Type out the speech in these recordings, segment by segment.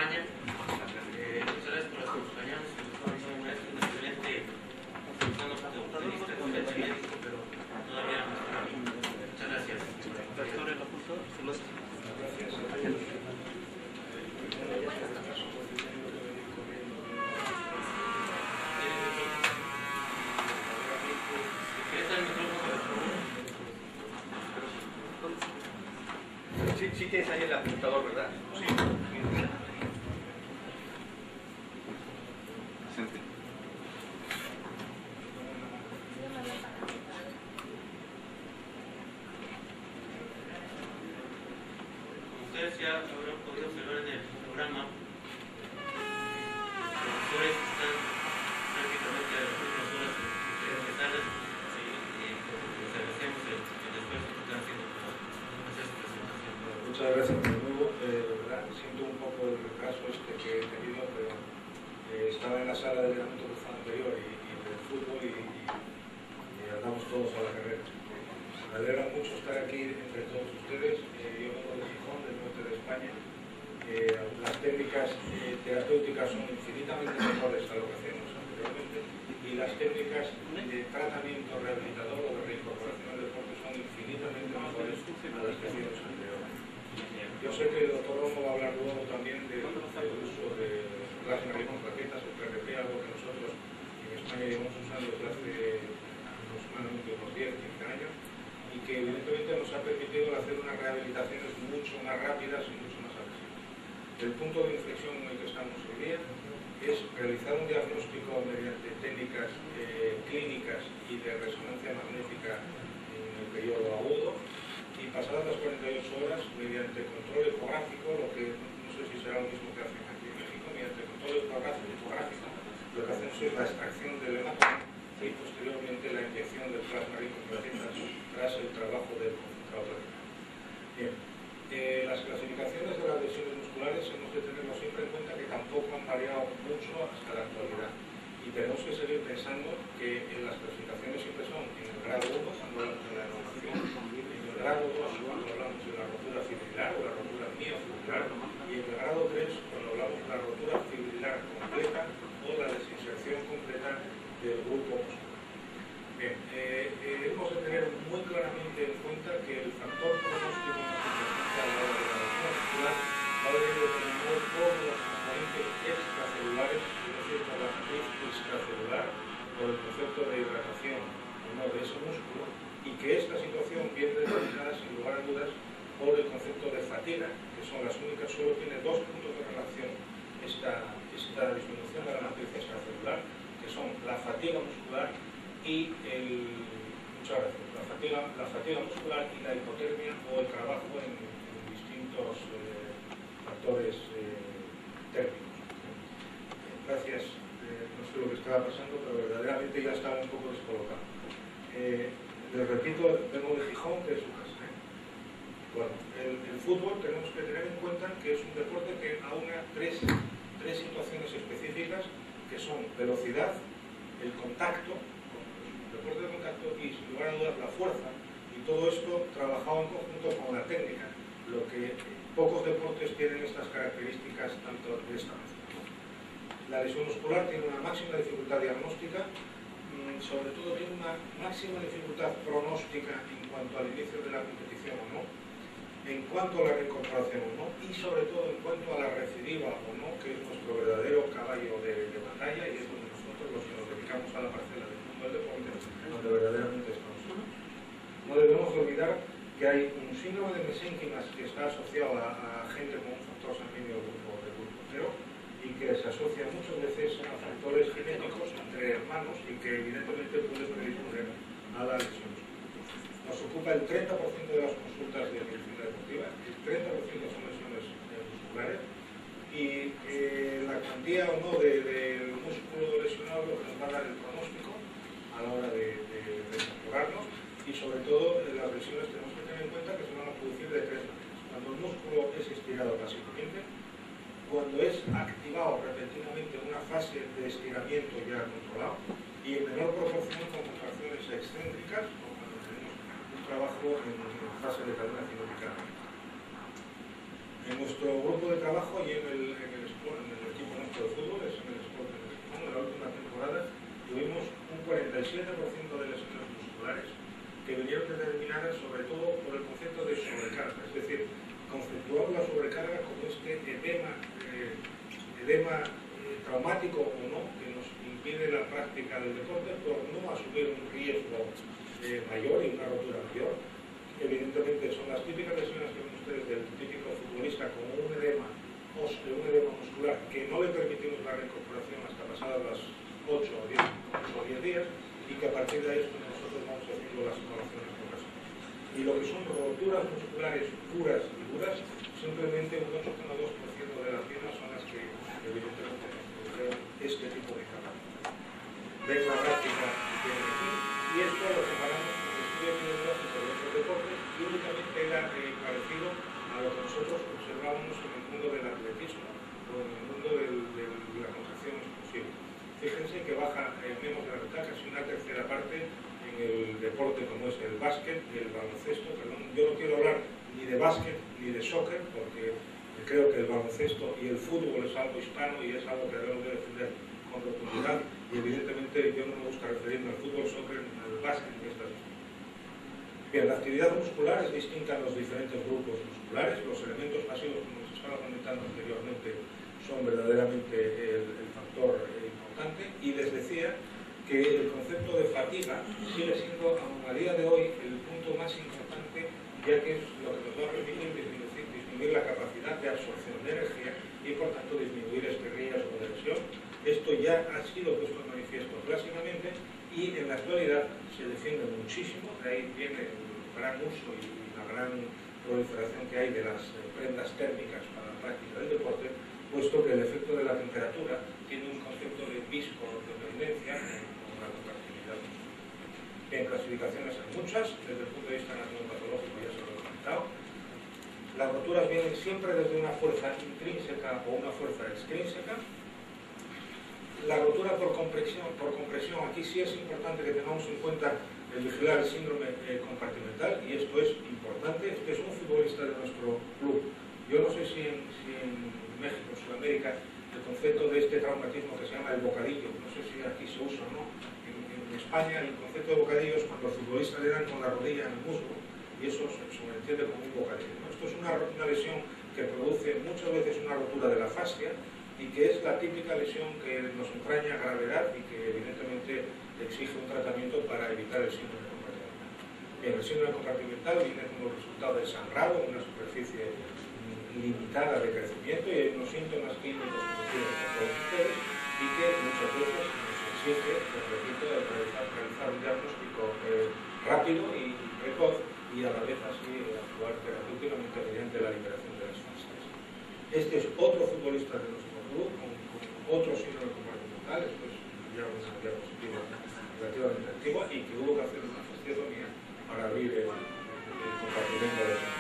España. Muchas gracias por acompañarnos. Es un excelente médico, pero todavía no está bien. Muchas gracias. Sí tienes ahí el apuntador, ¿verdad? Sí. Ustedes ya habrán podido observar en el programa, los profesores están prácticamente a las últimas horas de empezar. Les agradecemos el esfuerzo que están haciendo para hacer su presentación. Muchas gracias de nuevo. De verdad, siento un poco el retraso que he tenido, pero estaba en la sala del entrenamiento cruzado anterior y del fútbol y andamos todos a la carrera. Me alegra mucho estar aquí entre todos ustedes. Yo vengo de Gijón, del norte de España. Las técnicas terapéuticas son infinitamente mejores a lo que hacíamos anteriormente y las técnicas de tratamiento rehabilitador o de reincorporación al deporte son infinitamente mejores a las que hacíamos anteriormente. Yo sé que el doctor Romo va a hablar luego también del uso de plasma rico plaquetas, el PRP, algo que nosotros en España llevamos usando desde hace aproximadamente unos 10-15 años y que evidentemente nos ha permitido hacer unas rehabilitaciones mucho más rápidas y mucho más agresivas. El punto de inflexión en el que estamos hoy día es realizar un diagnóstico mediante técnicas clínicas y de resonancia magnética en el periodo agudo y pasadas las 48 horas mediante control ecográfico, lo que no sé si será lo mismo que hacen aquí en México, mediante control ecográfico lo que hacemos es la extracción del hematoma y posteriormente la inyección del plasma rico en plaquetas tras el trabajo del concentrado renal. Bien, las clasificaciones de las lesiones musculares hemos de tenerlo siempre en cuenta que tampoco han variado mucho hasta la actualidad y tenemos que seguir pensando que las clasificaciones siempre son en el grado 1 cuando hablamos de la normación, en el grado 2 cuando hablamos de la rotura fibrilar o la rotura miofibrilar y en el grado 3 cuando hablamos de la rotura fibrilar completa o la desinserción completa del grupo muscular. Bien, hemos de tener muy claramente en cuenta que el factor pronóstico más importante a la hora de la rotura muscular va a venir determinado por los componentes extracelulares, es decir, por la matriz extracelular, por el concepto de hidratación o no de ese músculo, y que esta situación viene determinada sin lugar a dudas por el concepto de fatiga, que son las únicas, solo tiene dos puntos de relación esta disminución de la matriz extracelular, que son la fatiga muscular y la fatiga muscular y la hipotermia o el trabajo en distintos factores térmicos. Gracias, no sé lo que estaba pasando, pero verdaderamente ya estaba un poco descolocado. Les repito, vengo de Gijón, que es su casa. Bueno, el fútbol tenemos que tener en cuenta que es un deporte que aúna tres situaciones específicas que son velocidad, el contacto, deporte de contacto y sin lugar a dudas la fuerza, y todo esto trabajado en conjunto con la técnica, lo que pocos deportes tienen estas características tanto de esta manera. La lesión muscular tiene una máxima dificultad diagnóstica, sobre todo tiene una máxima dificultad pronóstica en cuanto al inicio de la competición o no, en cuanto a la reincorporación o no, y sobre todo en cuanto a la recidiva o no, que es nuestro verdadero caballo de batalla y es donde nosotros los que nos dedicamos a la parcela del mundo del deporte, donde verdaderamente estamos. No debemos olvidar que hay un síndrome de mesénquimas que está asociado a gente con un factor sanguíneo del grupo 0 y que se asocia muchas veces a factores genéticos entre hermanos y que evidentemente puede predisponer a la lesión. Nos ocupa el 30% de las consultas de medicina deportiva, el 30% son lesiones musculares y la cuantía o no del músculo lesionado lo que nos va a dar el pronóstico a la hora de reincorporarnos y sobre todo las lesiones tenemos que tener en cuenta que se van a producir de tres maneras. Cuando el músculo es estirado pasivamente, cuando es activado repentinamente en una fase de estiramiento ya controlado y en menor proporción con contracciones excéntricas o cuando tenemos un trabajo en fase de cadena cinética. En nuestro grupo de trabajo y en el 47% de lesiones musculares que vinieron determinadas sobre todo por el concepto de sobrecarga, es decir, conceptuamos la sobrecarga como este edema traumático o no, que nos impide la práctica del deporte por no asumir un riesgo mayor y una rotura mayor. Evidentemente son las típicas lesiones que ven ustedes del típico futbolista con un edema óseo, un edema muscular que no le permitimos la reincorporación hasta pasadas las 8 o 10 días y que a partir de ahí es cuando nosotros vamos haciendo las evaluaciones progresivas. Y lo que son roturas musculares puras y duras, simplemente un 8,2% de las mismas son las que evidentemente produjeron este tipo de capacidad. Ven la gráfica que tienen aquí y esto lo separamos con el estudio epidemiológico de otros deportes y únicamente era parecido a lo que nosotros observábamos en el mundo del atletismo o en el mundo de la contracción explosiva. Fíjense que baja menos de la mitad, casi una tercera parte en el deporte como es el básquet y el baloncesto. Perdón, yo no quiero hablar ni de básquet ni de soccer porque creo que el baloncesto y el fútbol es algo hispano y es algo que debemos de defender con rotundidad y evidentemente yo no me gusta referirme al fútbol, soccer, al básquet ni a estas cosas. Bien, la actividad muscular es distinta en los diferentes grupos musculares. Los elementos pasivos, como se estaba comentando anteriormente, son verdaderamente el factor importante y les decía que el concepto de fatiga sigue siendo aún a día de hoy el punto más importante, ya que es lo que nos va a permitir disminuir la capacidad de absorción de energía y por tanto disminuir este riesgo de lesión. Esto ya ha sido puesto en manifiesto clásicamente y en la actualidad se defiende muchísimo, de ahí viene el gran uso y la gran proliferación que hay de las prendas térmicas para la práctica del deporte, puesto que el efecto de la temperatura tiene un concepto de viscodependencia con la contractilidad. En clasificaciones hay muchas, desde el punto de vista anatomopatológico ya se lo he comentado. Las roturas vienen siempre desde una fuerza intrínseca o una fuerza extrínseca. La rotura por compresión, aquí sí es importante que tengamos en cuenta el vigilar el síndrome compartimental, y esto es importante. Este es un futbolista de nuestro club. Yo no sé si en México, Sudamérica, el concepto de este traumatismo que se llama el bocadillo, no sé si aquí se usa o no. En España el concepto de bocadillo es cuando al futbolista le dan con la rodilla en el muslo, y eso se entiende como un bocadillo, ¿no? Esto es una lesión que produce muchas veces una rotura de la fascia, y que es la típica lesión que nos entraña gravedad y que evidentemente exige un tratamiento para evitar el síndrome compartimental. Bien, el síndrome compartimental viene como resultado del sangrado en una superficie limitada de crecimiento y hay unos síntomas clínicos conocidos por todos ustedes y que muchas veces nos exige, les repito, realizar un diagnóstico rápido y precoz y a la vez así actuar terapéuticamente mediante la liberación de las fascias. Este es otro futbolista de nuestro club con otro síndrome compartimental, esto es ya una diapositiva relativamente antigua y que hubo que hacer una fasciotomía para abrir el compartimento de esa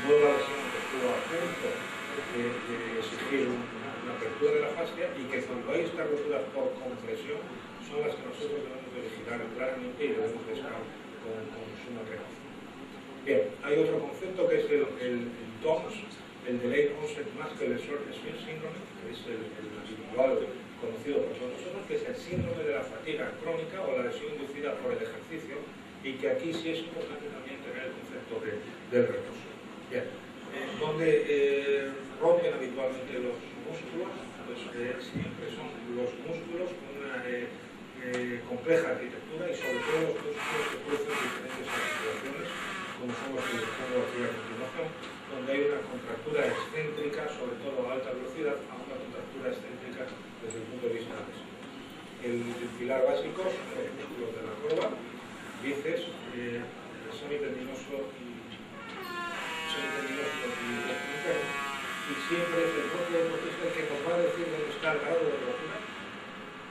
nueva lesión que estuvo a punto de existir una apertura de la fascia y que cuando hay estas roturas por compresión son las que nosotros debemos de vigilar claramente y debemos de estar con suma precaución. Bien, hay otro concepto que es el DOMS, el Delayed Onset Muscular Short-Swing Syndrome, que es el habitual conocido por todos nosotros, que es el síndrome de la fatiga crónica o la lesión inducida por el ejercicio, y que aquí sí es importante también tener el concepto del reposo. Bien, donde rompen habitualmente los músculos, pues siempre son los músculos con una compleja arquitectura y sobre todo los músculos que producen diferentes articulaciones, como son los que les pongo aquí a continuación, donde hay una contractura excéntrica, sobre todo a alta velocidad, a una contractura excéntrica desde el punto de vista de eso. El pilar básico son los músculos de la corva, bíceps, semitendinoso y y siempre es el propio deportista el que nos va a decir dónde está el grado de rotura.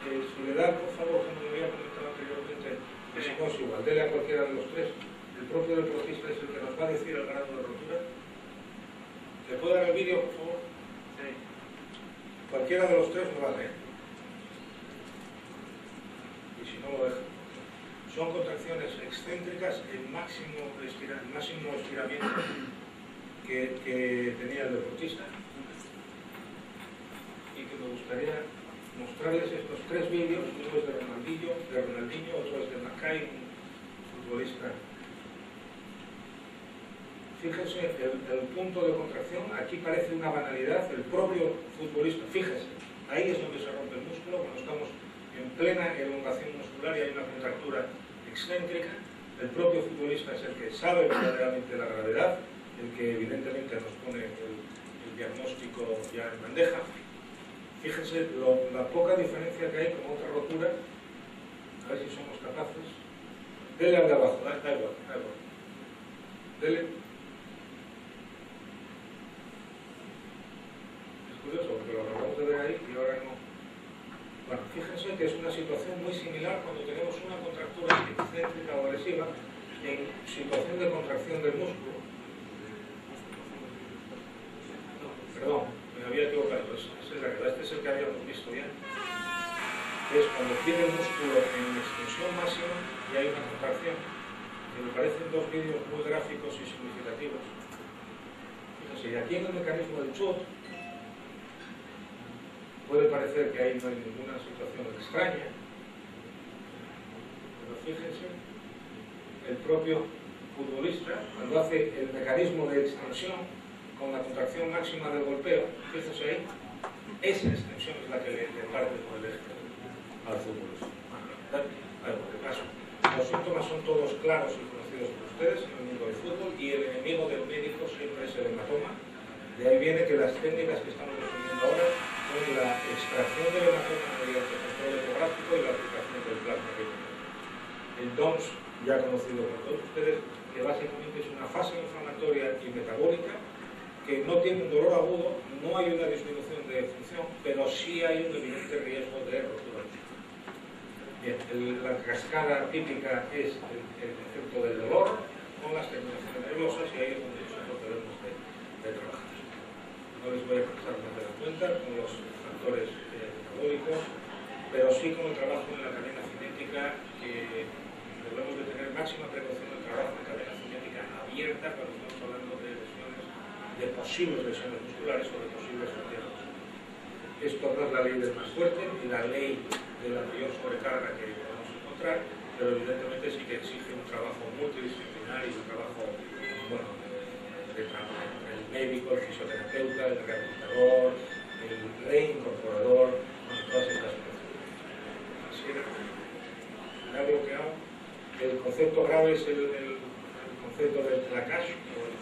Si le da, por favor, como me había comentado anteriormente, que si no es igual, dele a cualquiera de los tres. El propio deportista es el que nos va a decir el grado de rotura. ¿Le puedo dar el vídeo, por favor? Sí. Cualquiera de los tres me vale. Y si no lo dejo. Son contracciones excéntricas, el máximo estiramiento que tenía el deportista. Y que me gustaría mostrarles estos tres vídeos, uno es de Ronaldo. Ronaldinho, otro es de Macay, un futbolista. Fíjense, el punto de contracción, aquí parece una banalidad, el propio futbolista, fíjense, ahí es donde se rompe el músculo, cuando estamos en plena elongación muscular y hay una contractura excéntrica, el propio futbolista es el que sabe verdaderamente la gravedad, el que evidentemente nos pone el diagnóstico ya en bandeja. Fíjense la poca diferencia que hay con otra rotura, a ver si somos capaces. Dele al de abajo, da igual. Dele. Curioso, porque lo acabamos de ver ahí y ahora no. Bueno, fíjense que es una situación muy similar cuando tenemos una contractura excéntrica o agresiva en situación de contracción del músculo. Perdón, me había equivocado, esa es la verdad, este es el que habíamos visto ya. Es cuando tiene el músculo en extensión máxima y hay una contracción. Me parecen dos vídeos muy gráficos y significativos. Fíjense, y aquí en el mecanismo del chut, puede parecer que ahí no hay ninguna situación extraña, pero fíjense, el propio futbolista, cuando hace el mecanismo de extensión con la contracción máxima del golpeo, fíjense ahí, esa extensión es la que le parte por el eje al futbolista. Los síntomas son todos claros y conocidos por ustedes en el mundo del fútbol y el enemigo del médico siempre es el hematoma. De ahí viene que las técnicas que estamos definiendo ahora son la extracción del hematoma mediante control ecográfico y la aplicación del plasma reticular. El DOMS, ya conocido por todos ustedes, que básicamente es una fase inflamatoria y metabólica que no tiene un dolor agudo, no hay una disminución de función, pero sí hay un evidente riesgo de rotura. Bien, la cascada típica es el efecto del dolor con las terminaciones nerviosas y ahí es donde nosotros debemos de trabajar. No les voy a pasar más de la cuenta con los factores metabólicos, pero sí con el trabajo en la cadena cinética, que debemos de tener máxima precaución en el trabajo en cadena cinética abierta cuando estamos hablando de lesiones, de posibles lesiones musculares o de posibles fracturas. Esto no es la ley del más fuerte ni la ley de la mayor sobrecarga que podemos encontrar, pero evidentemente sí que exige un trabajo multidisciplinario y un trabajo, bueno, el médico, el fisioterapeuta, el rehabilitador, el reincorporador, bueno, todas estas cosas. Así era. Ya bloqueado. El concepto grave es el concepto del placage, o el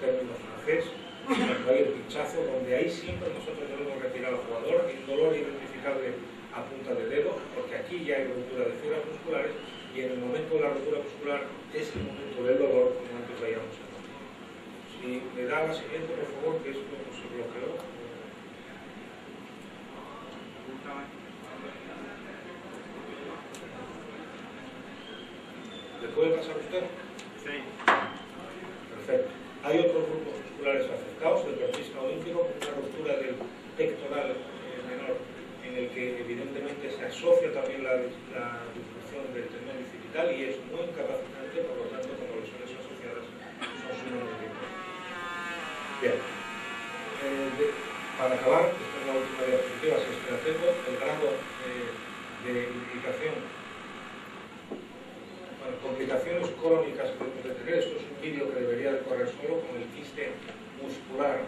término francés, cuando hay el pinchazo, donde ahí siempre nosotros debemos retirar al jugador en dolor identificable a punta de dedo, porque aquí ya hay ruptura de fibras musculares y en el momento de la ruptura muscular es el momento del dolor, como antes veíamos. Si me da la siguiente, por favor, que esto se bloqueó. ¿Le puede pasar a usted? Sí. Perfecto. Hay otros grupos musculares afectados, el deportista olímpico, con una ruptura del pectoral menor, en el que evidentemente se asocia también la disfunción del tendón bicipital y es muy incapacitante, por lo tanto, como lesiones asociadas son sumamente importantes. Bien. Para acabar, esta es la última diapositiva, si es que la tengo, el grado de implicación. Bueno, complicaciones crónicas que debemos de tener. Esto es un vídeo que debería de correr solo con el quiste muscular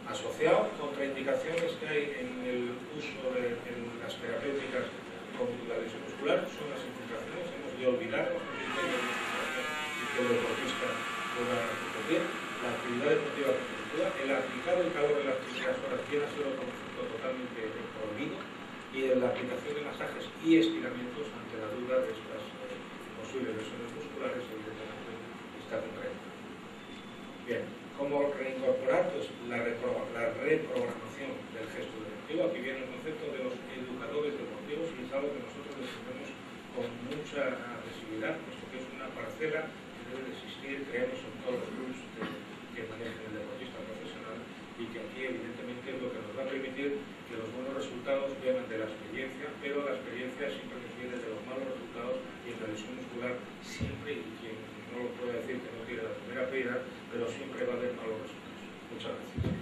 asociado, contraindicaciones que hay en el uso de las terapéuticas con la lesión muscular, son las infiltraciones, hemos de olvidarnos y que el deportista pueda repetir. La actividad deportiva competitiva, el aplicar el calor de las primeras horas viene a ser otro concepto totalmente prohibido, y la aplicación de masajes y estiramientos ante la duda de estas posibles lesiones musculares, evidentemente está contraindicado. Bien, ¿cómo reincorporar? Pues la reprogramación del gesto deportivo. Aquí viene el concepto de los educadores deportivos y es algo que nosotros defendemos con mucha agresividad, puesto que es una parcela que debe de existir, creemos, en todos los clubes que manejen el deportista profesional, y que aquí evidentemente es lo que nos va a permitir que los buenos resultados vengan de la experiencia, pero la experiencia siempre nos viene de los malos resultados, y en la lesión muscular siempre, y quien no lo puede decir que no tiene la primera piedra, pero siempre va a haber malos resultados. Muchas gracias.